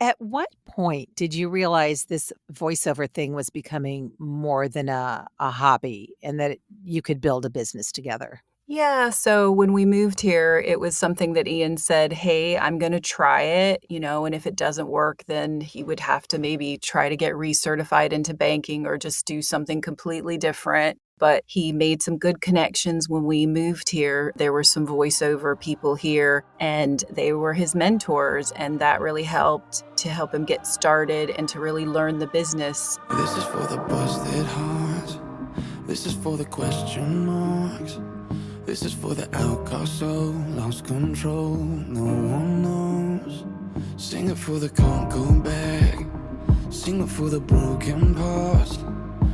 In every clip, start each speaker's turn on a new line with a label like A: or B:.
A: At what point did you realize this voiceover thing was becoming more than a hobby and that you could build a business together?
B: Yeah, so when we moved here, it was something that Ian said, "Hey, I'm gonna try it," and if it doesn't work, then he would have to maybe try to get recertified into banking or just do something completely different. But he made some good connections when we moved here. There were some voiceover people here, and they were his mentors, and that really helped to help him get started and to really learn the business.
C: This is for the busted hearts. This is for the question marks. This is for the outcast soul, lost control, no one knows. Sing it for the can't go back. Sing it for the broken past.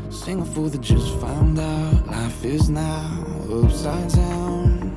C: Sing it for the just found out. Life is now upside down.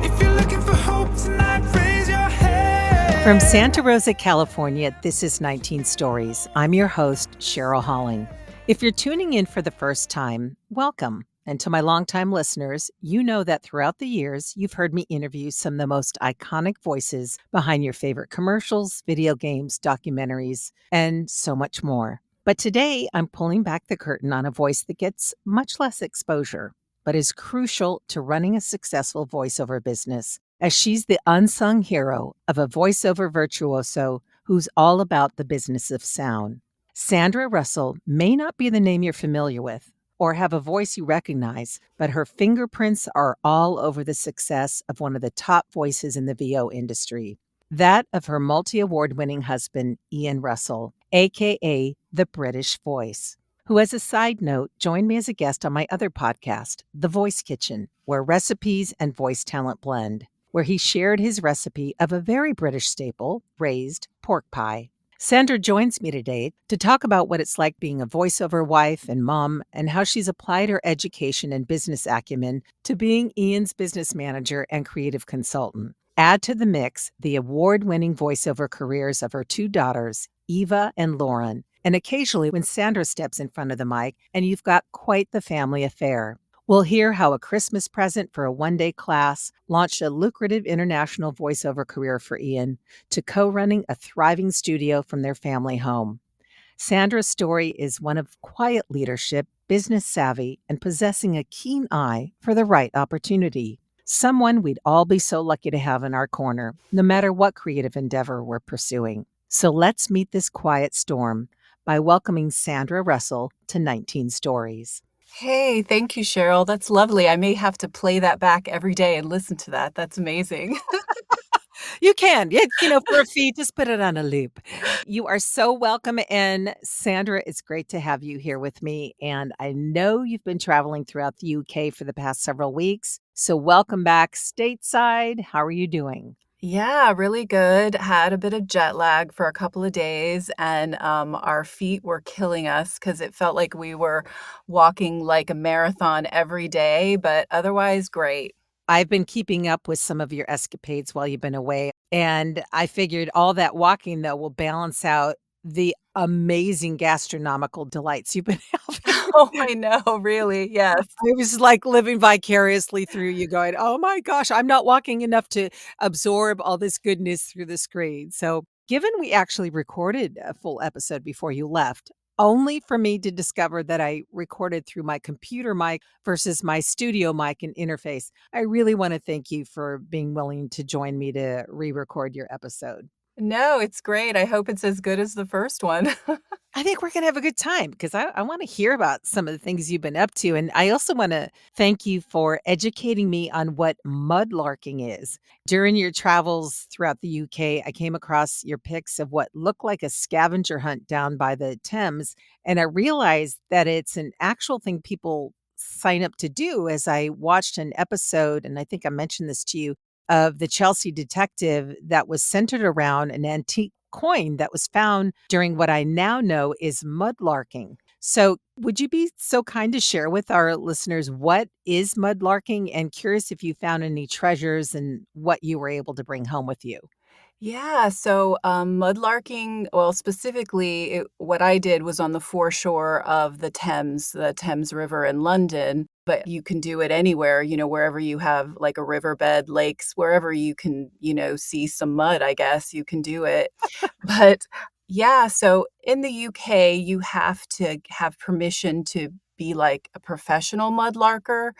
C: If you're looking for hope tonight, raise your head.
A: From Santa Rosa, California, this is 19 Stories. I'm your host, Cheryl Holling. If you're tuning in for the first time, welcome. And to my longtime listeners, you know that throughout the years, you've heard me interview some of the most iconic voices behind your favorite commercials, video games, documentaries, and so much more. But today, I'm pulling back the curtain on a voice that gets much less exposure, but is crucial to running a successful voiceover business, as she's the unsung hero of a voiceover virtuoso who's all about the business of sound. Sandra Russell may not be the name you're familiar with or have a voice you recognize, but her fingerprints are all over the success of one of the top voices in the VO industry, that of her multi-award-winning husband, Ian Russell, aka the British Voice, who, as a side note, joined me as a guest on my other podcast, The Voice Kitchen, where recipes and voice talent blend, where he shared his recipe of a very British staple, raised pork pie. Sandra joins me today to talk about what it's like being a voiceover wife and mom and how she's applied her education and business acumen to being Ian's business manager and creative consultant. Add to the mix the award-winning voiceover careers of her two daughters, Eva and Lauren, and occasionally when Sandra steps in front of the mic, and you've got quite the family affair. We'll hear how a Christmas present for a one-day class launched a lucrative international voiceover career for Ian, to co-running a thriving studio from their family home. Sandra's story is one of quiet leadership, business savvy, and possessing a keen eye for the right opportunity. Someone we'd all be so lucky to have in our corner, no matter what creative endeavor we're pursuing. So let's meet this quiet storm by welcoming Sandra Russell to 19 Stories.
B: Hey, thank you, Cheryl. That's lovely. I may have to play that back every day and listen to that. That's amazing.
A: You can. For a fee, just put it on a loop. You are so welcome. And Sandra, it's great to have you here with me. And I know you've been traveling throughout the UK for the past several weeks. So welcome back stateside. How are you doing?
B: Yeah, really good. Had a bit of jet lag for a couple of days, and our feet were killing us because it felt like we were walking like a marathon every day, but otherwise great.
A: I've been keeping up with some of your escapades while you've been away. And I figured all that walking, though, will balance out the amazing gastronomical delights you've been having.
B: Oh, I know, really. Yes.
A: I was like living vicariously through you going, oh my gosh, I'm not walking enough to absorb all this goodness through the screen. So, given we actually recorded a full episode before you left, only for me to discover that I recorded through my computer mic versus my studio mic and interface, I really want to thank you for being willing to join me to re record your episode.
B: No, it's great. I hope it's as good as the first one.
A: I think we're going to have a good time because I want to hear about some of the things you've been up to. And I also want to thank you for educating me on what mudlarking is. During your travels throughout the UK, I came across your pics of what looked like a scavenger hunt down by the Thames. And I realized that it's an actual thing people sign up to do, as I watched an episode, and I think I mentioned this to you, of the Chelsea detective that was centered around an antique coin that was found during what I now know is mudlarking. So, would you be so kind to share with our listeners what is mudlarking, and curious if you found any treasures and what you were able to bring home with you?
B: Yeah, so mudlarking, well, specifically, what I did was on the foreshore of the Thames River in London, but you can do it anywhere, wherever you have like a riverbed, lakes, wherever you can, see some mud, I guess you can do it. But yeah, so in the UK, you have to have permission to be like a professional mudlarker.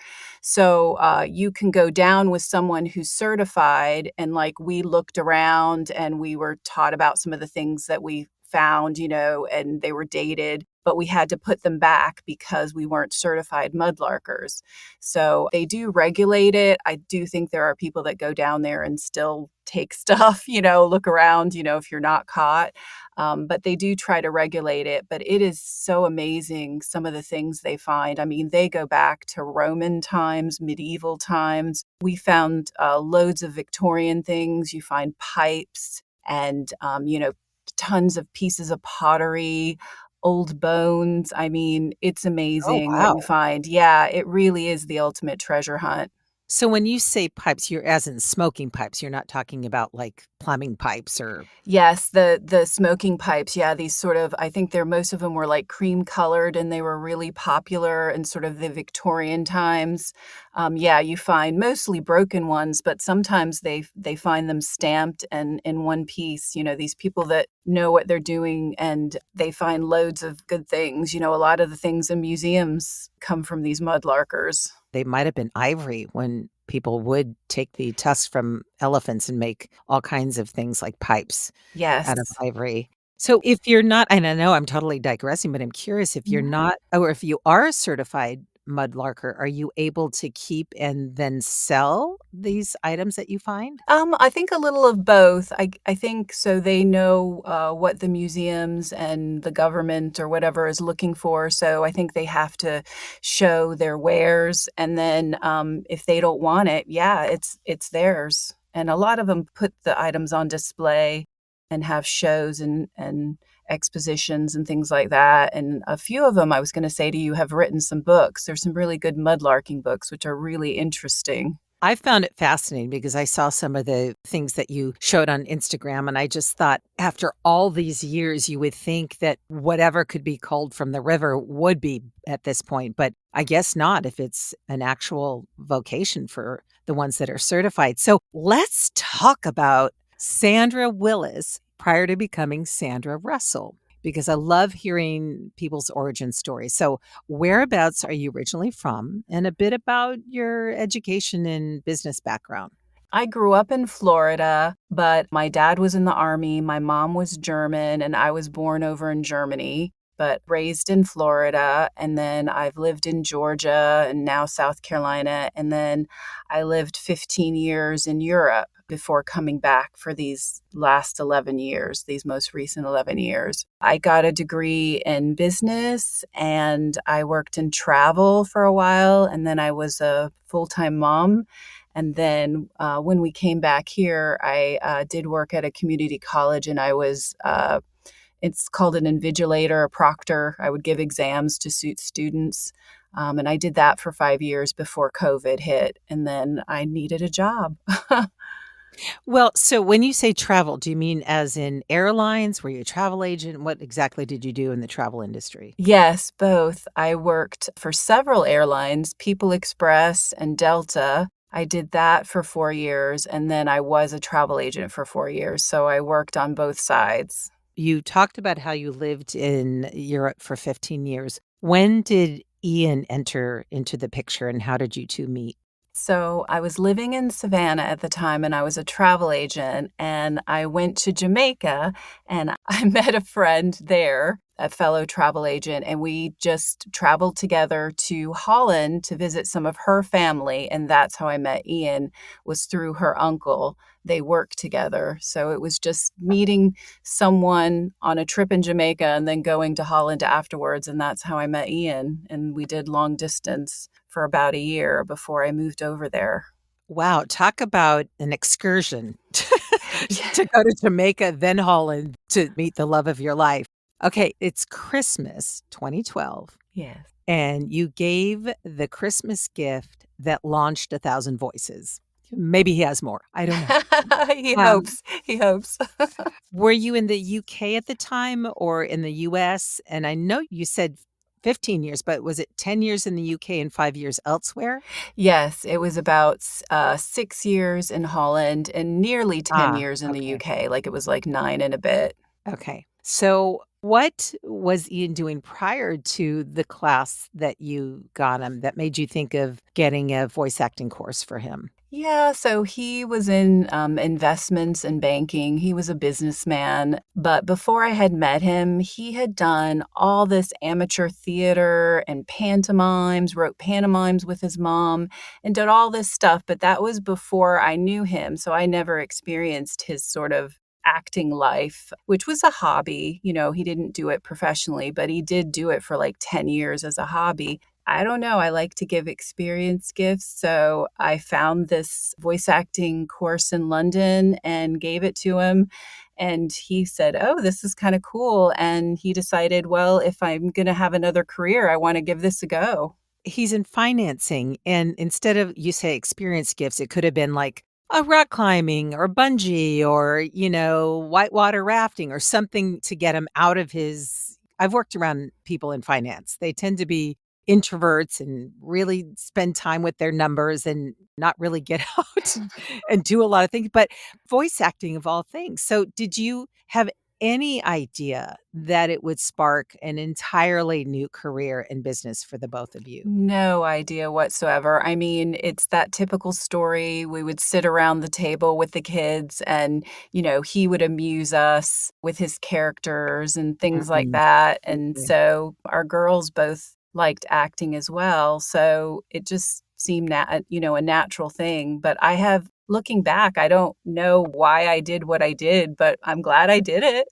B: So, you can go down with someone who's certified, and, like, we looked around and we were taught about some of the things that we found, and they were dated, but we had to put them back because we weren't certified mudlarkers. So, they do regulate it. I do think there are people that go down there and still take stuff, look around, if you're not caught. But they do try to regulate it. But it is so amazing, some of the things they find. I mean, they go back to Roman times, medieval times. We found loads of Victorian things. You find pipes and, tons of pieces of pottery, old bones. I mean, it's
A: Oh,
B: amazing what
A: wow.
B: you find. Yeah, it really is the ultimate treasure hunt.
A: So when you say pipes, you're as in smoking pipes, you're not talking about, like, plumbing pipes or
B: Yes, the smoking pipes, yeah, these sort of I think they're most of them were, like, cream colored, and they were really popular in sort of the Victorian times. Yeah, you find mostly broken ones, but sometimes they find them stamped and in one piece, these people that know what they're doing, and they find loads of good things. A lot of the things in museums come from these mudlarkers.
A: they might have been ivory when people would take the tusks from elephants and make all kinds of things like pipes out of
B: Yes.
A: ivory. So if you're not, and I know I'm totally digressing, but I'm curious if you're not, or if you are a certified mudlarker, are you able to keep and then sell these items that you find?
B: I think a little of both. I think so they know, what the museums and the government or whatever is looking for, so I think they have to show their wares, and then, if they don't want it, yeah, it's theirs, and a lot of them put the items on display and have shows and expositions and things like that, and a few of them, I was gonna say to you, have written some books. There's some really good mudlarking books, which are really interesting.
A: I found it fascinating because I saw some of the things that you showed on Instagram, and I just thought after all these years, you would think that whatever could be culled from the river would be at this point, but I guess not if it's an actual vocation for the ones that are certified. So let's talk about Sandra Willis prior to becoming Sandra Russell, because I love hearing people's origin stories. So whereabouts are you originally from, and a bit about your education and business background?
B: I grew up in Florida, but my dad was in the Army, my mom was German, and I was born over in Germany, but raised in Florida, and then I've lived in Georgia and now South Carolina, and then I lived 15 years in Europe before coming back for these last 11 years, these most recent 11 years. I got a degree in business, and I worked in travel for a while, and then I was a full-time mom. And then when we came back here, I did work at a community college, and I was, it's called an invigilator, a proctor. I would give exams to suit students. And I did that for 5 years before COVID hit. And then I needed a job.
A: Well, so when you say travel, do you mean as in airlines? Were you a travel agent? What exactly did you do in the travel industry?
B: Yes, both. I worked for several airlines, People Express and Delta. I did that for 4 years, and then I was a travel agent for 4 years. So I worked on both sides.
A: You talked about how you lived in Europe for 15 years. When did Ian enter into the picture, and how did you 2 meet?
B: So I was living in Savannah at the time, and I was a travel agent, and I went to Jamaica, and I met a friend there, a fellow travel agent, and we just traveled together to Holland to visit some of her family, and that's how I met Ian, was through her uncle. They worked together. So it was just meeting someone on a trip in Jamaica and then going to Holland afterwards, and that's how I met Ian, and we did long distance for about a year before I moved over there.
A: Wow, talk about an excursion
B: Yeah.
A: to go to Jamaica, then Holland to meet the love of your life. Okay, it's Christmas 2012,
B: Yes.
A: and you gave the Christmas gift that launched 1,000 voices. Maybe he has more. I don't know.
B: He
A: Um,
B: hopes. He hopes.
A: were you in the UK at the time or in the US? And I know you said 15 years, but was it 10 years in the UK and 5 years elsewhere?
B: Yes, it was about 6 years in Holland and nearly 10
A: Ah,
B: years in the
A: okay.
B: UK, like, it was, like, 9 and a bit.
A: Okay. So, what was Ian doing prior to the class that you got him that made you think of getting a voice acting course for him?
B: Yeah, so he was in, investments and banking. He was a businessman, but before I had met him, he had done all this amateur theater and pantomimes, wrote pantomimes with his mom, and did all this stuff, but that was before I knew him, so I never experienced his sort of acting life, which was a hobby. He didn't do it professionally, but he did do it for, like, 10 years as a hobby. I don't know, I like to give experience gifts, so I found this voice acting course in London and gave it to him, and he said, "Oh, this is kinda cool," and he decided, "Well, if I'm gonna have another career, I wanna give this a go."
A: He's in financing, and instead of you say experience gifts, it could have been like a rock climbing or bungee or, whitewater rafting or something to get him out of his I've worked around people in finance. They tend to be introverts and really spend time with their numbers and not really get out and do a lot of things, but voice acting of all things. So, did you have any idea that it would spark an entirely new career in business for the both of you?
B: No idea whatsoever. I mean, it's that typical story. We would sit around the table with the kids and, he would amuse us with his characters and things like
A: Mm-mm.
B: that. And
A: Okay.
B: so our girls both liked acting as well. So it just seemed a natural thing. But looking back, I don't know why I did what I did, but I'm glad I did it.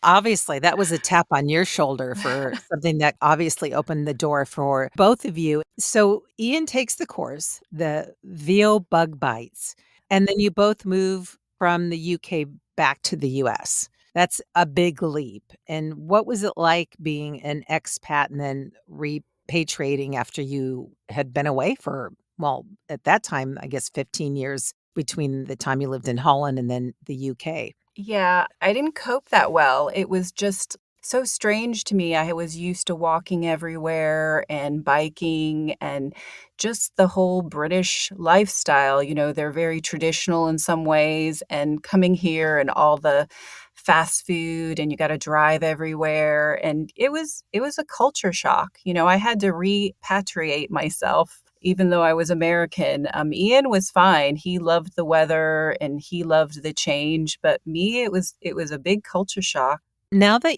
A: Obviously, that was a tap on your shoulder for something that obviously opened the door for both of you. So Ian takes the course, the VO Bug Bites, and then you both move from the UK back to the US. That's a big leap. And what was it like being an expat and then repatriating after you had been away for, well, at that time, I guess 15 years between the time you lived in Holland and then the UK?
B: Yeah, I didn't cope that well. It was just so strange to me. I was used to walking everywhere and biking and just the whole British lifestyle. They're very traditional in some ways, and coming here and all the fast food and you got to drive everywhere, and it was a culture shock. I had to repatriate myself even though I was American. Ian was fine. He loved the weather and he loved the change, but me, it was a big culture shock.
A: Now that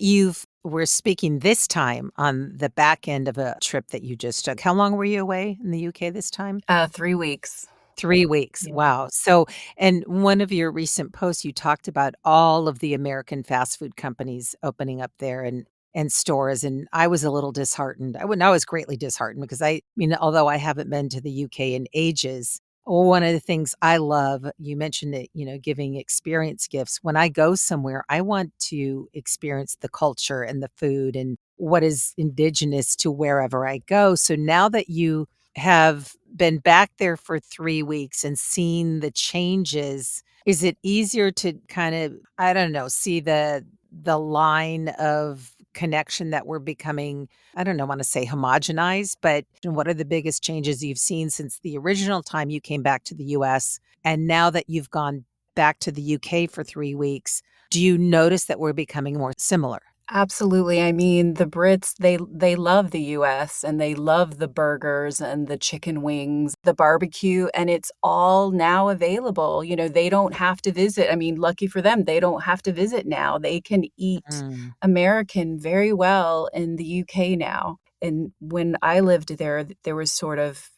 A: we're speaking this time on the back end of a trip that you just took, how long were you away in the UK this time?
B: 3 weeks.
A: 3 weeks,
B: Yeah.
A: wow. So and one of your recent posts, you talked about all of the American fast food companies opening up there and stores, and I was a little disheartened. I was greatly disheartened because I mean, although I haven't been to the UK in ages, one of the things I love, you mentioned it, giving experience gifts. When I go somewhere, I want to experience the culture and the food and what is indigenous to wherever I go. So now that you have been back there for 3 weeks and seen the changes, is it easier to kind of, I don't know, see the line of connection that we're becoming, I don't know, wanna say homogenized, but what are the biggest changes you've seen since the original time you came back to the US, and now that you've gone back to the UK for 3 weeks, do you notice that we're becoming more similar?
B: Absolutely. I mean, the Brits, they love the US and they love the burgers and the chicken wings, the barbecue, and it's all now available. They don't have to visit. I mean, lucky for them, they don't have to visit now. They can eat
A: Mm.
B: American very well in the UK now. And when I lived there, there was sort of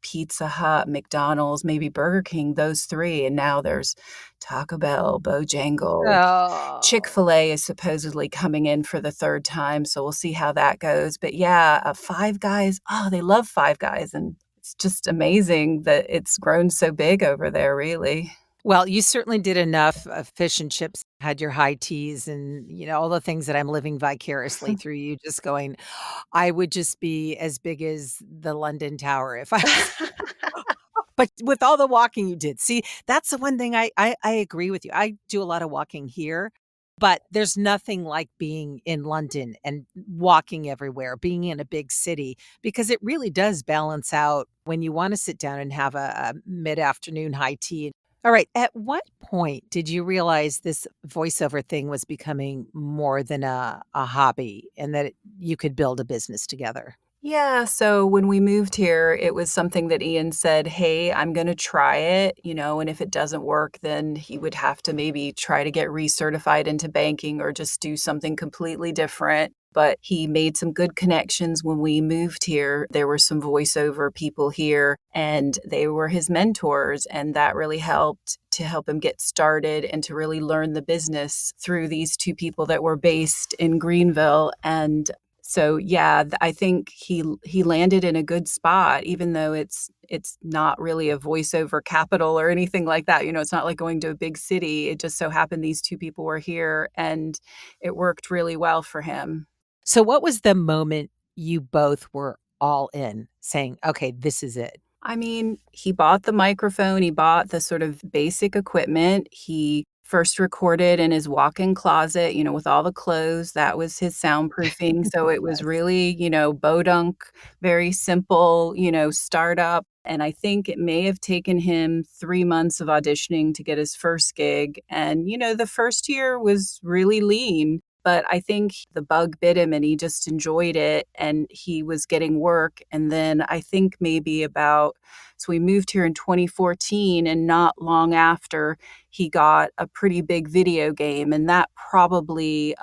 B: Pizza Hut, McDonald's, maybe Burger King, those three. And now there's Taco Bell, Bojangles.
A: Oh.
B: Chick-fil-A is supposedly coming in for the 3rd time, so we'll see how that goes, but yeah, Five Guys, oh, they love Five Guys, and it's just amazing that it's grown so big over there, really.
A: Well, you certainly did enough, fish and chips, had your high teas and, all the things that I'm living vicariously through you just going, I would just be as big as the London Tower if I was But with all the walking you did, see, that's the one thing I agree with you. I do a lot of walking here, but there's nothing like being in London and walking everywhere, being in a big city, because it really does balance out when you wanna sit down and have a mid-afternoon high tea. All right, at what point did you realize this voiceover thing was becoming more than a hobby and that you could build a business together?
B: Yeah, so when we moved here, it was something that Ian said, "Hey, I'm gonna try it," and if it doesn't work, then he would have to maybe try to get recertified into banking or just do something completely different. But he made some good connections when we moved here. There were some voiceover people here, and they were his mentors, and that really helped to help him get started and to really learn the business through these 2 people that were based in Greenville. And so, yeah, I think he landed in a good spot, even though it's not really a voiceover capital or anything like that. It's not like going to a big city. It just so happened these 2 people were here, and it worked really well for him.
A: So what was the moment you both were all in, saying, "Okay, this is it"?
B: I mean, he bought the microphone, he bought the sort of basic equipment. He first recorded in his walk-in closet, with all the clothes. That was his soundproofing. So it was
A: Yes.
B: really, bodunk, very simple, startup. And I think it may have taken him 3 months of auditioning to get his first gig. And, the first year was really lean. But I think the bug bit him and he just enjoyed it and he was getting work. And then I think so we moved here in 2014 and not long after he got a pretty big video game. And that probably,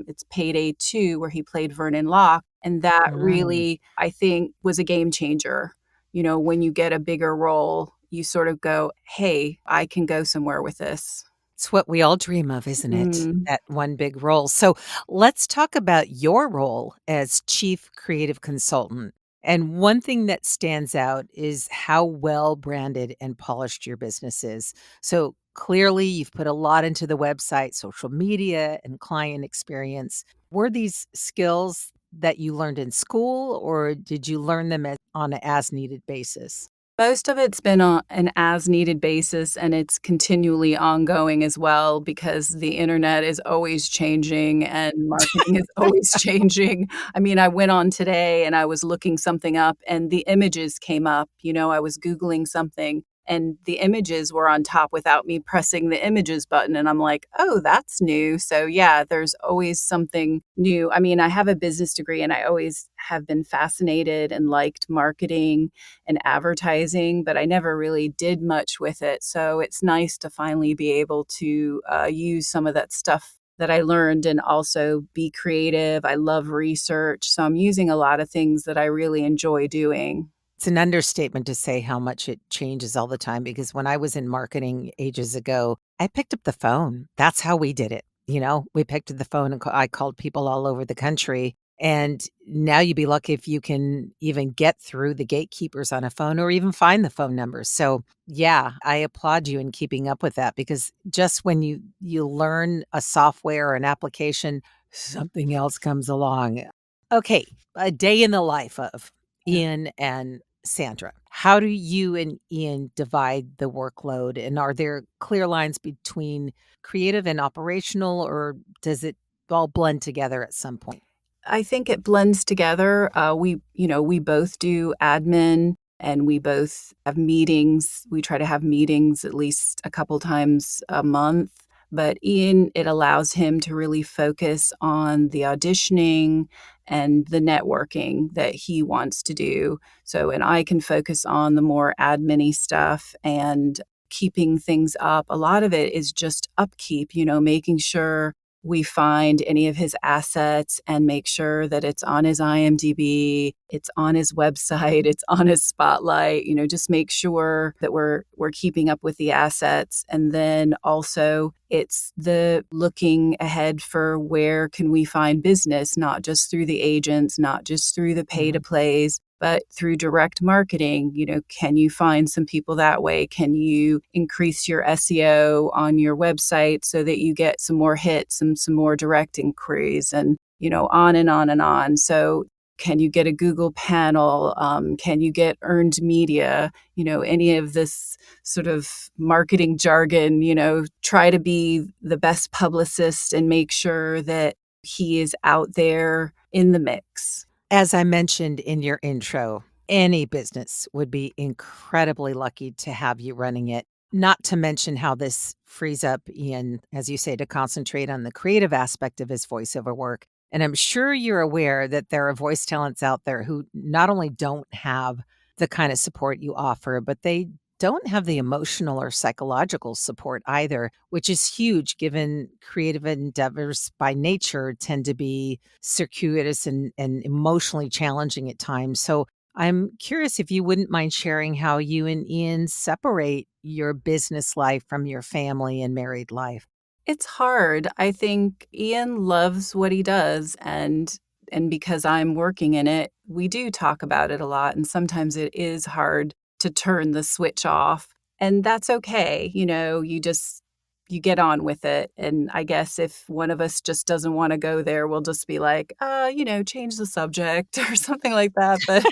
B: it's Payday 2 where he played Vernon Locke. And that
A: Mm.
B: really, I think, was a game changer. When you get a bigger role, you sort of go, hey, I can go somewhere with this.
A: It's what we all dream of, isn't it?
B: Mm.
A: That one big role. So let's talk about your role as chief creative consultant. And one thing that stands out is how well branded and polished your business is. So clearly, you've put a lot into the website, social media, and client experience. Were these skills that you learned in school, or did you learn them on an as needed basis?
B: Most of it's been on an as-needed basis, and it's continually ongoing as well because the internet is always changing and marketing is always changing. I mean, I went on today and I was looking something up and the images came up. I was Googling something and the images were on top without me pressing the images button. And I'm like, oh, that's new. So, yeah, there's always something new. I mean, I have a business degree and I always have been fascinated and liked marketing and advertising, but I never really did much with it. So it's nice to finally be able to use some of that stuff that I learned and also be creative. I love research. So I'm using a lot of things that I really enjoy doing.
A: It's an understatement to say how much it changes all the time because when I was in marketing ages ago, I picked up the phone. That's how we did it. We picked up the phone and I called people all over the country. And now you'd be lucky if you can even get through the gatekeepers on a phone or even find the phone numbers. So, yeah, I applaud you in keeping up with that because just when you learn a software or an application, something else comes along. Okay, a day in the life of Ian and Sandra. How do you and Ian divide the workload? And are there clear lines between creative and operational, or does it all blend together at some point?
B: I think it blends together. We both do admin and we both have meetings. We try to have meetings at least a couple times a month. But Ian, it allows him to really focus on the auditioning and the networking that he wants to do. So, and I can focus on the more admin-y stuff and keeping things up. A lot of it is just upkeep, making sure we find any of his assets and make sure that it's on his IMDb, it's on his website, it's on his spotlight, just make sure that we're keeping up with the assets. And then also it's the looking ahead for where can we find business, not just through the agents, not just through the pay to
A: Mhm.
B: plays, but through direct marketing. Can you find some people that way? Can you increase your SEO on your website so that you get some more hits and some more direct inquiries and, on and on and on. So Can you get a Google panel? Can you get earned media? Any of this sort of marketing jargon, try to be the best publicist and make sure that he is out there in the mix.
A: As I mentioned in your intro, any business would be incredibly lucky to have you running it. Not to mention how this frees up Ian, as you say, to concentrate on the creative aspect of his voiceover work. And I'm sure you're aware that there are voice talents out there who not only don't have the kind of support you offer, but they don't have the emotional or psychological support either, which is huge given creative endeavors by nature tend to be circuitous and emotionally challenging at times. So I'm curious if you wouldn't mind sharing how you and Ian separate your business life from your family and married life.
B: It's hard. I think Ian loves what he does, and because I'm working in it, we do talk about it a lot, and sometimes it is hard to turn the switch off, and that's okay. You get on with it, and I guess if one of us just doesn't wanna go there, we'll just be like, change the subject," or something like that, but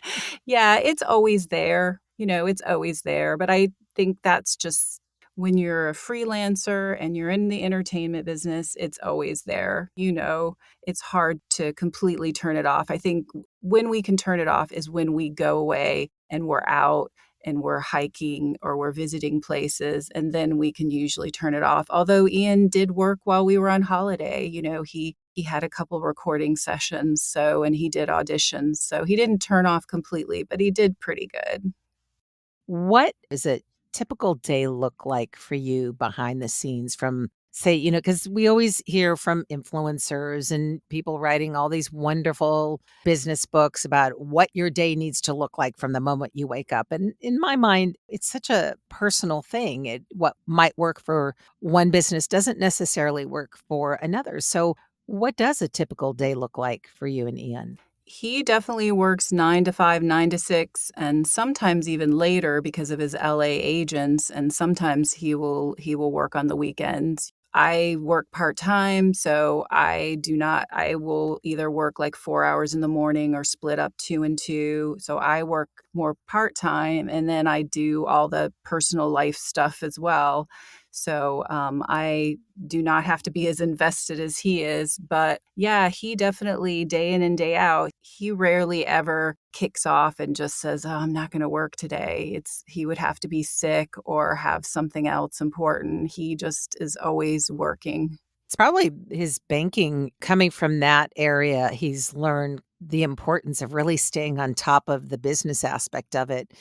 B: yeah, it's always there, it's always there, but I think that's just when you're a freelancer and you're in the entertainment business, it's always there. It's hard to completely turn it off. I think when we can turn it off is when we go away and we're out and we're hiking or we're visiting places, and then we can usually turn it off. Although Ian did work while we were on holiday, he had a couple recording sessions, and he did auditions. So he didn't turn off completely, but he did pretty good.
A: What does a typical day look like for you behind the scenes from, say, because we always hear from influencers and people writing all these wonderful business books about what your day needs to look like from the moment you wake up. And in my mind, it's such a personal thing. What might work for one business doesn't necessarily work for another. So, what does a typical day look like for you and Ian?
B: He definitely works 9 to 5, 9 to 6, and sometimes even later because of his LA agents, and sometimes he will work on the weekends. I work part-time, so I will either work like 4 hours in the morning or split up 2 and 2. So I work more part-time, and then I do all the personal life stuff as well. So I do not have to be as invested as he is. But yeah, he definitely day in and day out, he rarely ever kicks off and just says, "Oh, I'm not going to work today." He would have to be sick or have something else important. He just is always working.
A: It's probably his banking coming from that area. He's learned the importance of really staying on top of the business aspect of it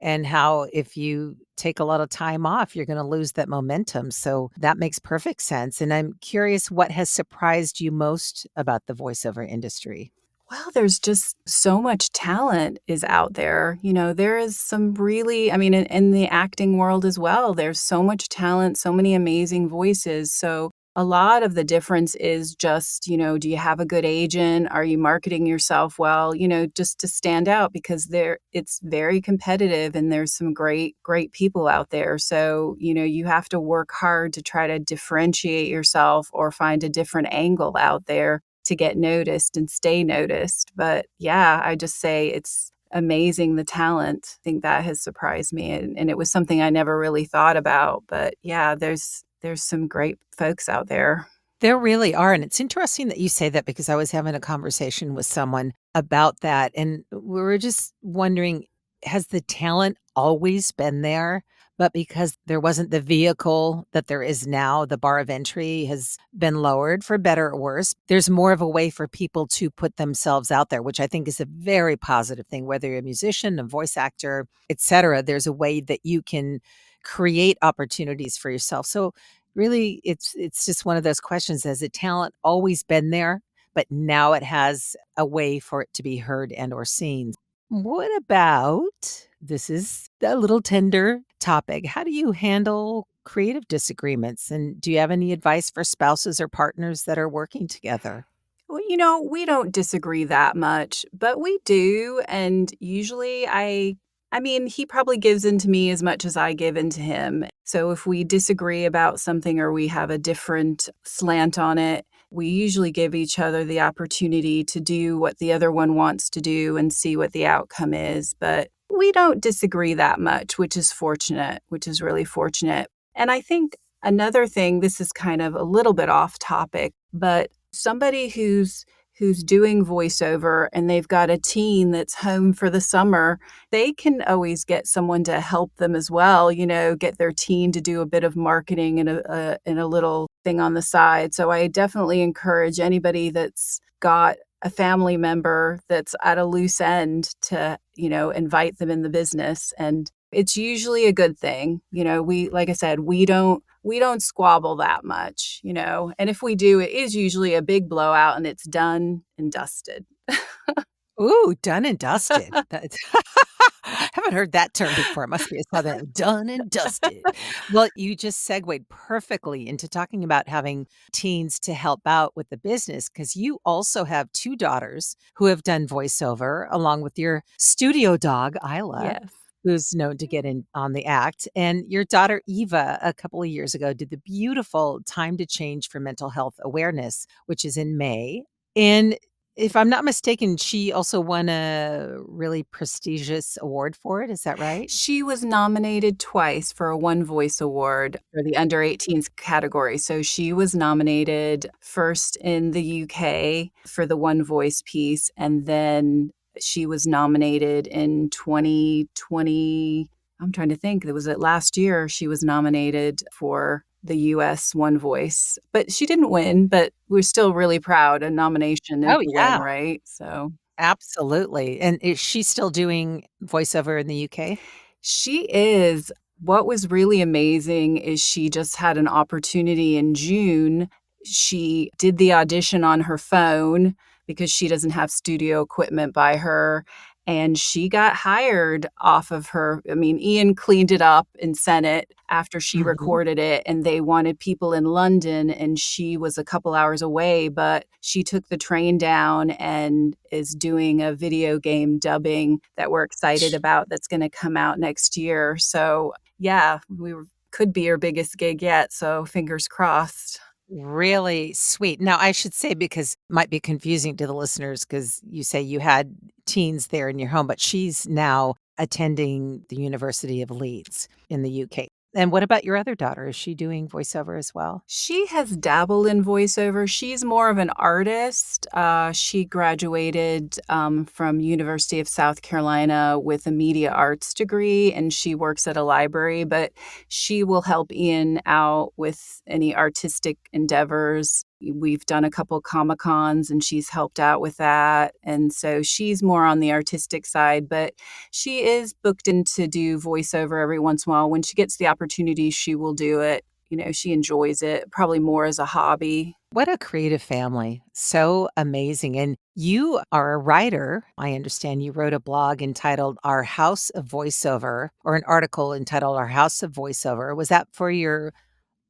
A: and how if you take a lot of time off, you're going to lose that momentum. So that makes perfect sense. And I'm curious what has surprised you most about the voiceover industry?
B: Well, there's just so much talent is out there. There is some really, in the acting world as well, there's so much talent, so many amazing voices. So a lot of the difference is just, do you have a good agent? Are you marketing yourself well? Just to stand out because it's very competitive and there's some great, great people out there. So, you have to work hard to try to differentiate yourself or find a different angle out there to get noticed and stay noticed. But yeah, I just say it's amazing the talent. I think that has surprised me. And it was something I never really thought about. But yeah, there's some great folks out there.
A: There really are. And it's interesting that you say that because I was having a conversation with someone about that. And we were just wondering, has the talent always been there? But because there wasn't the vehicle that there is now, the bar of entry has been lowered for better or worse. There's more of a way for people to put themselves out there, which I think is a very positive thing, whether you're a musician, a voice actor, etc. There's a way that you can create opportunities for yourself. So really, it's just one of those questions. Has the talent always been there, but now it has a way for it to be heard and or seen? What about, this is a little tender topic. How do you handle creative disagreements? And do you have any advice for spouses or partners that are working together?
B: Well, we don't disagree that much, but we do. And usually he probably gives in to me as much as I give in to him. So if we disagree about something or we have a different slant on it, we usually give each other the opportunity to do what the other one wants to do and see what the outcome is. But we don't disagree that much, which is fortunate, which is really fortunate. And I think another thing, this is kind of a little bit off topic, but somebody who's doing voiceover and they've got a teen that's home for the summer, they can always get someone to help them as well, get their teen to do a bit of marketing and a little thing on the side. So I definitely encourage anybody that's got a family member that's at a loose end to, invite them in the business. And it's usually a good thing. Like I said, we don't squabble that much, and if we do, it is usually a big blowout and it's done and dusted.
A: Ooh, done and dusted. That's haven't heard that term before. It must be a Southern done and dusted. Well, you just segued perfectly into talking about having teens to help out with the business because you also have 2 daughters who have done voiceover along with your studio dog, Isla,
B: Yes.
A: who's known to get in on the act. And your daughter, Eva, a couple of years ago, did the beautiful Time to Change for Mental Health Awareness, which is in May. And if I'm not mistaken, she also won a really prestigious award for it. Is that right?
B: She was nominated twice for a One Voice Award for the under 18s category. So she was nominated first in the UK for the One Voice piece, and then she was nominated in 2020. I'm trying to think. Was it last year she was nominated for the US One Voice? But she didn't win, but we're still really proud. A nomination is
A: Oh,
B: a win,
A: yeah,
B: right? So
A: absolutely. And is she still doing voiceover in the UK?
B: she is. What was really amazing is she just had an opportunity in June. She did the audition on her phone because she doesn't have studio equipment by her. And she got hired off of her. I mean, Ian cleaned it up and sent it after she
A: Mhm.
B: recorded it. And they wanted people in London, and she was a couple hours away. But she took the train down and is doing a video game dubbing that we're excited about that's going to come out next year. So, yeah, could be her biggest gig yet. So, fingers crossed.
A: Really sweet. Now, I should say, because it might be confusing to the listeners, because you say you had teens there in your home, but she's now attending the University of Leeds in the UK. And what about your other daughter? Is she doing voiceover as well?
B: She has dabbled in voiceover. She's more of an artist. She graduated from University of South Carolina with a media arts degree, and she works at a library, but she will help Ian out with any artistic endeavors. We've done a couple Comic-Cons and she's helped out with that. And so she's more on the artistic side, but she is booked in to do voiceover every once in a while. When she gets the opportunity, she will do it. She enjoys it, probably more as a hobby.
A: What a creative family. So amazing. And you are a writer. I understand you wrote a blog entitled Our House of Voiceover, or an article entitled Our House of Voiceover. Was that for your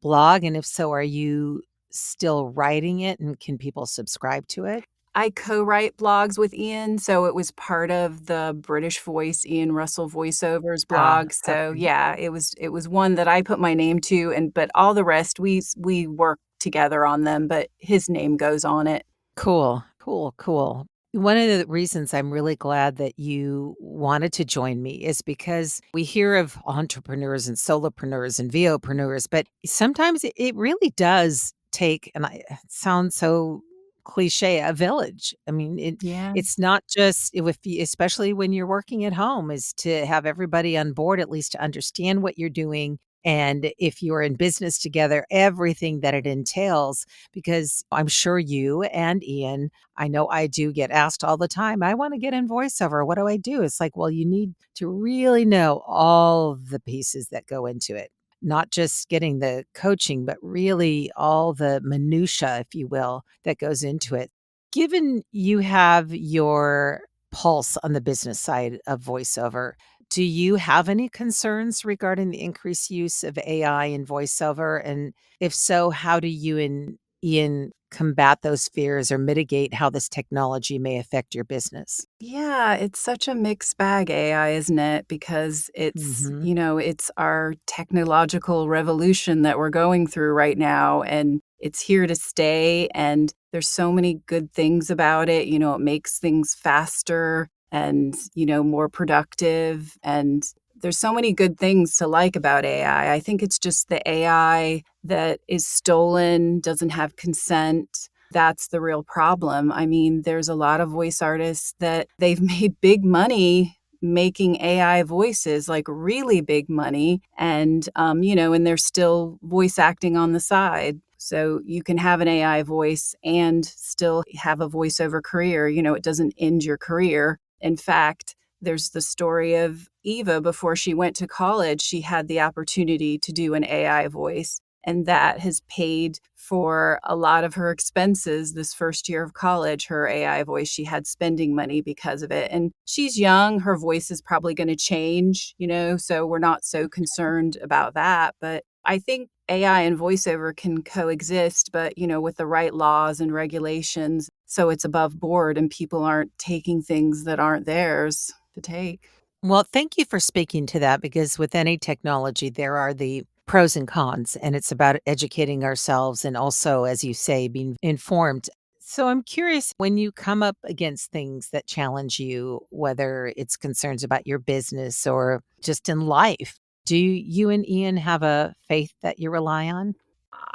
A: blog? And if so, are you still writing it and can people subscribe to it?
B: I co-write blogs with Ian, so it was part of the British Voice, Ian Russell Voiceovers
A: Ah,
B: blog. So
A: okay.
B: yeah, it was one that I put my name to, but all the rest we work together on them, but his name goes on it.
A: Cool, cool, cool. One of the reasons I'm really glad that you wanted to join me is because we hear of entrepreneurs and solopreneurs and VOpreneurs, but sometimes it really does take, and it sounds so cliche, a village. I mean,
B: Yeah.
A: it's not just if you, especially when you're working at home, is to have everybody on board at least to understand what you're doing. And if you're in business together, everything that it entails, because I'm sure you and Ian, I know I do get asked all the time, I want to get in voiceover. What do I do? It's like, well, you need to really know all the pieces that go into it, not just getting the coaching, but really all the minutia, if you will, that goes into it. Given you have your pulse on the business side of voiceover, do you have any concerns regarding the increased use of AI in voiceover? And if so, how do you and Ian combat those fears or mitigate how this technology may affect your business?
B: Yeah, it's such a mixed bag, AI, isn't it? Because
A: Mhm.
B: it's our technological revolution that we're going through right now. And it's here to stay. And there's so many good things about it. It makes things faster and, more productive. And there's so many good things to like about AI. I think it's just the AI that is stolen, doesn't have consent. That's the real problem. I mean, there's a lot of voice artists that they've made big money making AI voices, like really big money. And, and they're still voice acting on the side. So you can have an AI voice and still have a voiceover career. It doesn't end your career. In fact, there's the story of Eva. Before she went to college, she had the opportunity to do an AI voice. And that has paid for a lot of her expenses this first year of college, her AI voice. She had spending money because of it. And she's young. Her voice is probably going to change, so we're not so concerned about that. But I think AI and voiceover can coexist, but, with the right laws and regulations, so it's above board and people aren't taking things that aren't theirs to take.
A: Well, thank you for speaking to that because with any technology, there are the pros and cons, and it's about educating ourselves and also, as you say, being informed. So I'm curious when you come up against things that challenge you, whether it's concerns about your business or just in life, do you and Ian have a faith that you rely on?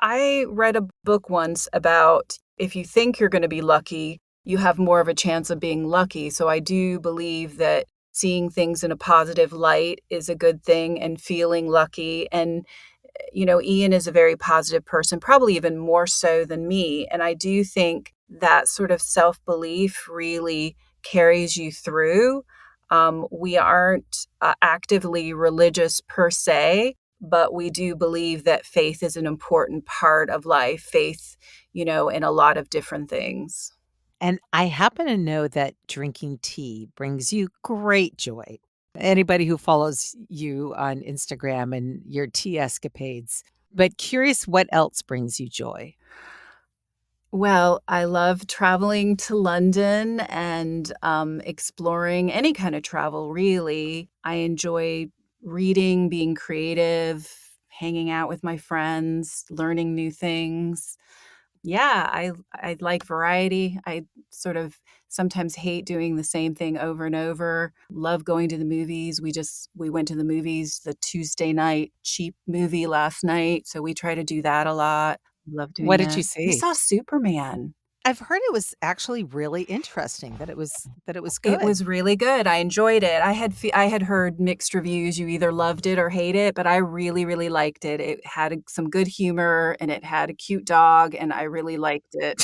B: I read a book once about if you think you're going to be lucky, you have more of a chance of being lucky. So I do believe that seeing things in a positive light is a good thing and feeling lucky. And, Ian is a very positive person, probably even more so than me. And I do think that sort of self belief really carries you through. We aren't actively religious per se, but we do believe that faith is an important part of life, faith, in a lot of different things.
A: And I happen to know that drinking tea brings you great joy. Anybody who follows you on Instagram and your tea escapades, but curious what else brings you joy?
B: Well, I love traveling to London and exploring any kind of travel, really. I enjoy reading, being creative, hanging out with my friends, learning new things. Yeah, I like variety. I sort of sometimes hate doing the same thing over and over. Love going to the movies. We went to the movies the Tuesday night cheap movie last night, so we try to do that a lot. Love
A: What
B: doing
A: did you
B: that. We
A: see?
B: saw Superman.
A: I've heard it was actually really interesting, that it was
B: It
A: good.
B: was really good. I enjoyed it. I had heard mixed reviews. You either loved it or hate it, but I really, really liked it. It had some good humor and it had a cute dog, and I really liked it.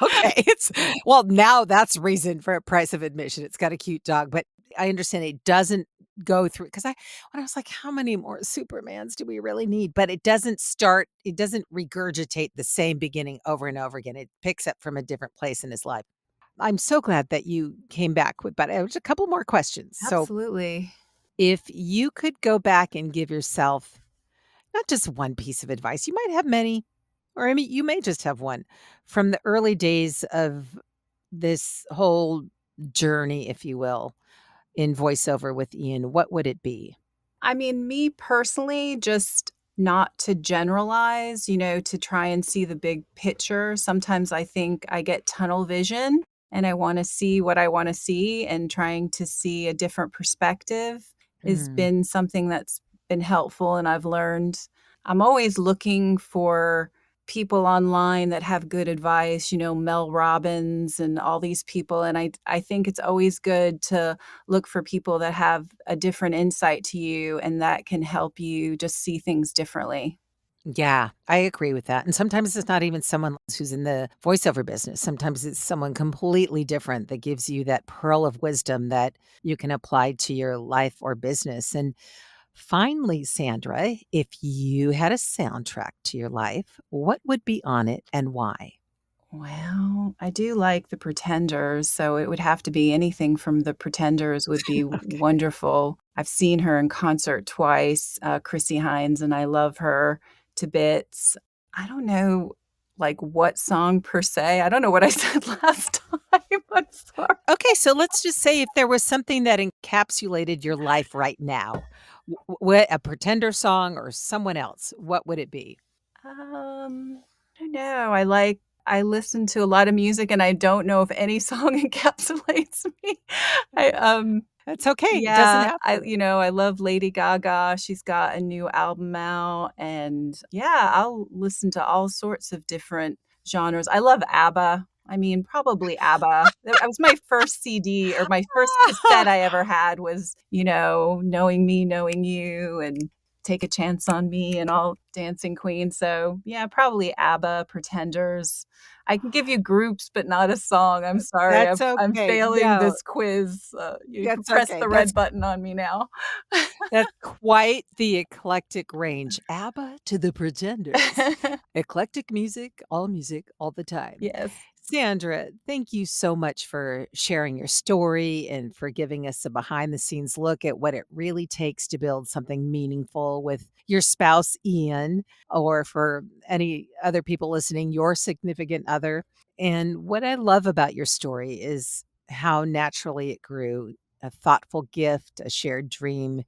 A: Okay, it's well, now that's reason for a price of admission. It's got a cute dog, but I understand it doesn't go through because when I was like, "How many more Supermans do we really need?" But it doesn't regurgitate the same beginning over and over again. It picks up from a different place in his life. I'm so glad that you came back with but just a couple more questions. So,
B: Absolutely.
A: if you could go back and give yourself not just one piece of advice, you might have many, or I mean, you may just have one from the early days of this whole journey, if you will, in voiceover with Ian, what would it be?
B: I mean, me personally, just not to generalize, to try and see the big picture. Sometimes I think I get tunnel vision and I want to see what I want to see, and trying to see a different perspective has
A: Mm.
B: been something that's been helpful. And I've learned I'm always looking for people online that have good advice, Mel Robbins and all these people. And I think it's always good to look for people that have a different insight to you and that can help you just see things differently.
A: Yeah, I agree with that. And sometimes it's not even someone who's in the voiceover business. Sometimes it's someone completely different that gives you that pearl of wisdom that you can apply to your life or business. And finally, Sandra, if you had a soundtrack to your life, what would be on it and why?
B: Well, I do like the Pretenders, so it would have to be anything from the Pretenders would be
A: Okay.
B: wonderful. I've seen her in concert twice, Chrissy Hines, and I love her to bits. I don't know, like, what song per se. I don't know what I said last time. I'm sorry.
A: Okay, so let's just say if there was something that encapsulated your life right now, a Pretender song or someone else, what would it be?
B: I don't know. I listen to a lot of music, and I don't know if any song encapsulates me. I,
A: That's okay. It doesn't
B: yeah,
A: have
B: I
A: to.
B: you know, I love Lady Gaga. She's got a new album out, and yeah, I'll listen to all sorts of different genres. I love ABBA. I mean, probably ABBA. That was my first CD, or my first cassette I ever had was, Knowing Me, Knowing You, and Take a Chance on Me, and all Dancing Queen. So, yeah, probably ABBA, Pretenders. I can give you groups, but not a song. I'm sorry.
A: That's
B: I'm
A: okay.
B: failing
A: No,
B: this quiz. You can
A: that's
B: press
A: okay.
B: the red button on me now.
A: That's quite the eclectic range. ABBA to the Pretenders. Eclectic music, all the time.
B: Yes.
A: Sandra, thank you so much for sharing your story and for giving us a behind the scenes look at what it really takes to build something meaningful with your spouse, Ian, or for any other people listening, your significant other. And what I love about your story is how naturally it grew, a thoughtful gift, a shared dream,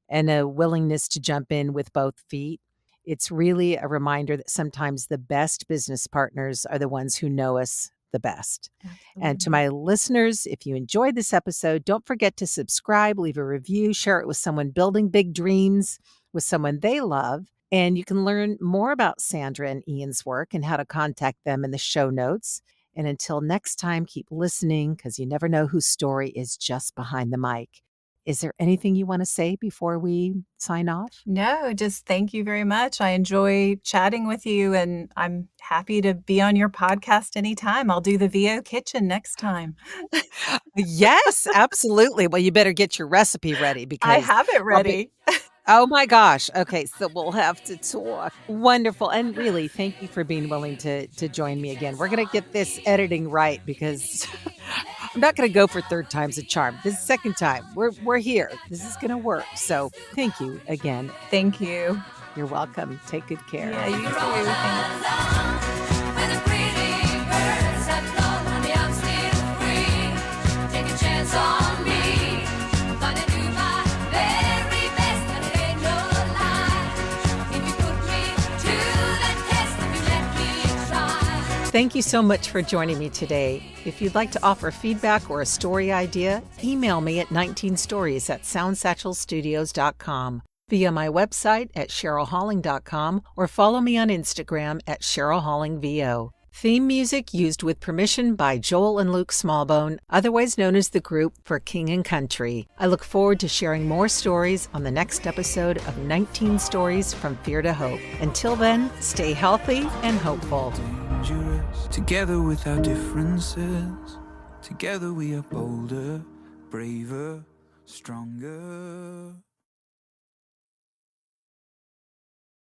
A: and a willingness to jump in with both feet. It's really a reminder that sometimes the best business partners are the ones who know us the best. And to
B: Absolutely.
A: my listeners, if you enjoyed this episode, don't forget to subscribe, leave a review, share it with someone building big dreams, with someone they love. And you can learn more about Sandra and Ian's work and how to contact them in the show notes. And until next time, keep listening because you never know whose story is just behind the mic. Is there anything you want to say before we sign off?
B: No, just thank you very much. I enjoy chatting with you, and I'm happy to be on your podcast anytime. I'll do the VO Kitchen next time.
A: Yes, absolutely. Well, you better get your recipe ready
B: I
A: because
B: have it
A: I'll be
B: ready.
A: oh my gosh. Okay, so we'll have to talk. Wonderful. And really, thank you for being willing to join me again. We're gonna get this editing right because I'm not gonna go for third time's a charm. This is second time. We're here. This is gonna work. So thank you again.
B: Thank you.
A: You're welcome. Take good care.
B: Yeah, you too. Thanks.
A: Thank you so much for joining me today. If you'd like to offer feedback or a story idea, email me at 19stories@soundsatchelstudios.com, via my website at cherylhalling.com, or follow me on Instagram at cherylhallingvo. Theme music used with permission by Joel and Luke Smallbone, otherwise known as the group for King and Country. I look forward to sharing more stories on the next episode of 19 Stories from Fear to Hope. Until then, stay healthy and hopeful.
C: Together with our differences, together we are bolder, braver, stronger.